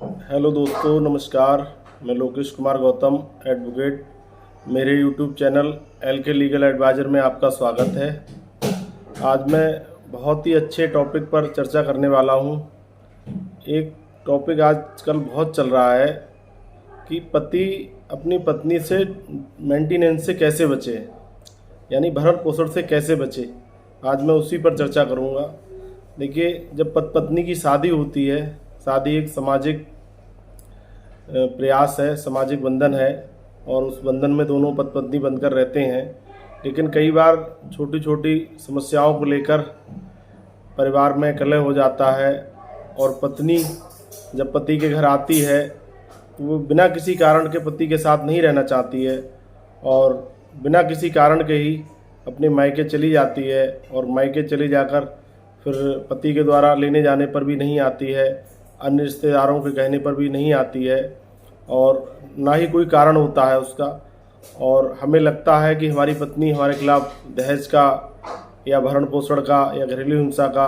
Hello दोस्तों, नमस्कार। मैं लोकेश कुमार गौतम, एडवोकेट। मेरे YouTube channel LK legal adviser में आपका स्वागत है। आज मैं बहुत ही अच्छे टॉपिक पर चर्चा करने वाला हूं। एक टॉपिक आजकल बहुत चल रहा है कि पति अपनी पत्नी से मेंटेनेंस से कैसे बचे, यानी भरण पोषण से कैसे बचे। आज मैं उसी पर चर्चा करूंगा। देखिए, जब पत्नी की शादी होती है, शादी एक सामाजिक प्रयास है, सामाजिक बंधन है और उस बंधन में दोनों पति पत्नी बनकर रहते हैं। लेकिन कई बार छोटी छोटी समस्याओं को लेकर परिवार में कलह हो जाता है और पत्नी जब पति के घर आती है तो वो बिना किसी कारण के पति के साथ नहीं रहना चाहती है और बिना किसी कारण के ही अपने मायके चली जाती है और मायके चली जाकर फिर पति के द्वारा लेने जाने पर भी नहीं आती है, अन्य रिश्तेदारों के कहने पर भी नहीं आती है और ना ही कोई कारण होता है उसका। और हमें लगता है कि हमारी पत्नी हमारे खिलाफ दहेज का या भरण पोषण का या घरेलू हिंसा का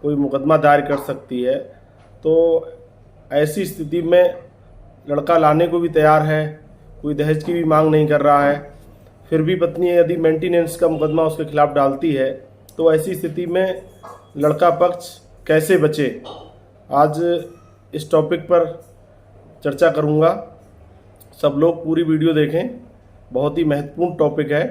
कोई मुकदमा दायर कर सकती है। तो ऐसी स्थिति में लड़का लाने को भी तैयार है, कोई दहेज की भी मांग नहीं कर रहा है, फिर भी पत्नी यदि मेंटेनेंस का मुकदमा उसके खिलाफ डालती है तो ऐसी स्थिति में लड़का पक्ष कैसे बचे, आज इस टॉपिक पर चर्चा करूंगा। सब लोग पूरी वीडियो देखें, बहुत ही महत्वपूर्ण टॉपिक है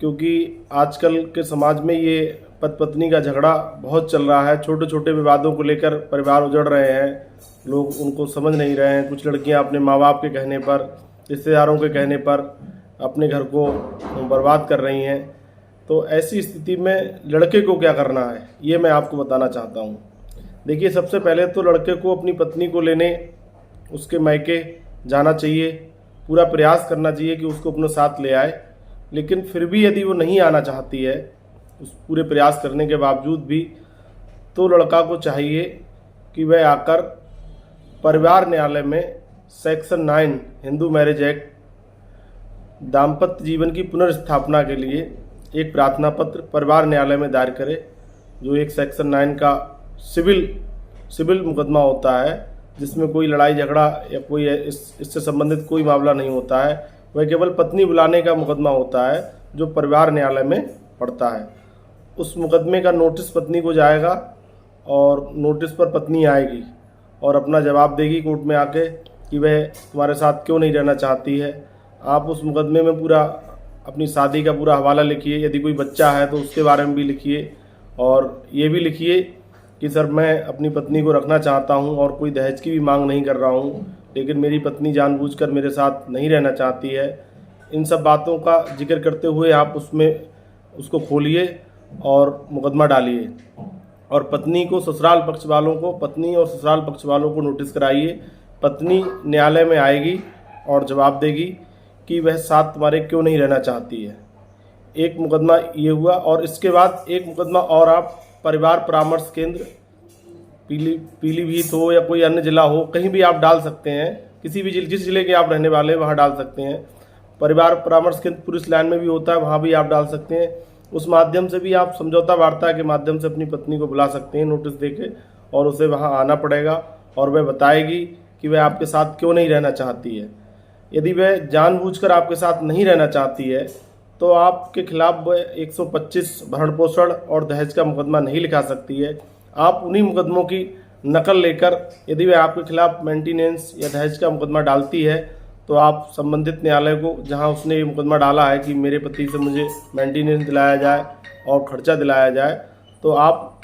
क्योंकि आजकल के समाज में ये पति पत्नी का झगड़ा बहुत चल रहा है। छोटे छोटे विवादों को लेकर परिवार उजड़ रहे हैं, लोग उनको समझ नहीं रहे हैं। कुछ लड़कियां अपने माँ बाप के कहने पर, रिश्तेदारों के कहने पर अपने घर को बर्बाद कर रही हैं। तो ऐसी स्थिति में लड़के को क्या करना है, ये मैं आपको बताना चाहता हूँ। देखिए, सबसे पहले तो लड़के को अपनी पत्नी को लेने उसके मायके जाना चाहिए, पूरा प्रयास करना चाहिए कि उसको अपने साथ ले आए। लेकिन फिर भी यदि वो नहीं आना चाहती है, उस पूरे प्रयास करने के बावजूद भी, तो लड़का को चाहिए कि वह आकर परिवार न्यायालय में सेक्शन 9 हिंदू मैरिज एक्ट दाम्पत्य जीवन की पुनर्स्थापना के लिए एक प्रार्थना पत्र परिवार न्यायालय में दायर करे, जो एक सेक्शन 9 का सिविल मुकदमा होता है, जिसमें कोई लड़ाई झगड़ा या कोई इससे संबंधित कोई मामला नहीं होता है। वह केवल पत्नी बुलाने का मुकदमा होता है जो परिवार न्यायालय में पड़ता है। उस मुकदमे का नोटिस पत्नी को जाएगा और नोटिस पर पत्नी आएगी और अपना जवाब देगी कोर्ट में आके कि वह तुम्हारे साथ क्यों नहीं रहना चाहती है। आप उस मुकदमे में पूरा अपनी शादी का पूरा हवाला लिखिए, यदि कोई बच्चा है तो उसके बारे में भी लिखिए और ये भी लिखिए कि सर, मैं अपनी पत्नी को रखना चाहता हूं और कोई दहेज की भी मांग नहीं कर रहा हूं, लेकिन मेरी पत्नी जानबूझकर मेरे साथ नहीं रहना चाहती है। इन सब बातों का जिक्र करते हुए आप उसमें उसको खोलिए और मुकदमा डालिए और पत्नी को ससुराल पक्ष वालों को पत्नी और ससुराल पक्ष वालों को नोटिस कराइए। पत्नी न्यायालय में आएगी और जवाब देगी कि वह साथ तुम्हारे क्यों नहीं रहना चाहती है। एक मुकदमा ये हुआ और इसके बाद एक मुकदमा और आप परिवार परामर्श केंद्र पीलीभीत हो या कोई अन्य जिला हो, कहीं भी आप डाल सकते हैं। किसी भी जिस जिले के आप रहने वाले हैं वहाँ डाल सकते हैं। परिवार परामर्श केंद्र पुलिस लाइन में भी होता है, वहाँ भी आप डाल सकते हैं। उस माध्यम से भी आप समझौता वार्ता के माध्यम से अपनी पत्नी को बुला सकते हैं नोटिस देके, और उसे वहाँ आना पड़ेगा और वह बताएगी कि वह आपके साथ क्यों नहीं रहना चाहती है। यदि वह जानबूझकर आपके साथ नहीं रहना चाहती है तो आपके खिलाफ 125 भरण पोषण और दहेज का मुकदमा नहीं लिखा सकती है। आप उन्हीं मुकदमों की नकल लेकर, यदि वह आपके खिलाफ मेंटेनेंस या दहेज का मुकदमा डालती है, तो आप संबंधित न्यायालय को, जहां उसने ये मुकदमा डाला है कि मेरे पति से मुझे मेंटेनेंस दिलाया जाए और खर्चा दिलाया जाए, तो आप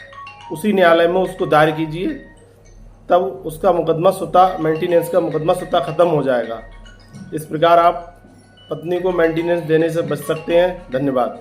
उसी न्यायालय में उसको दायर कीजिए। तब उसका मुकदमा स्वतः, मेंटेनेंस का मुकदमा स्वतः खत्म हो जाएगा। इस प्रकार आप पत्नी को मेंटेनेंस देने से बच सकते हैं। धन्यवाद।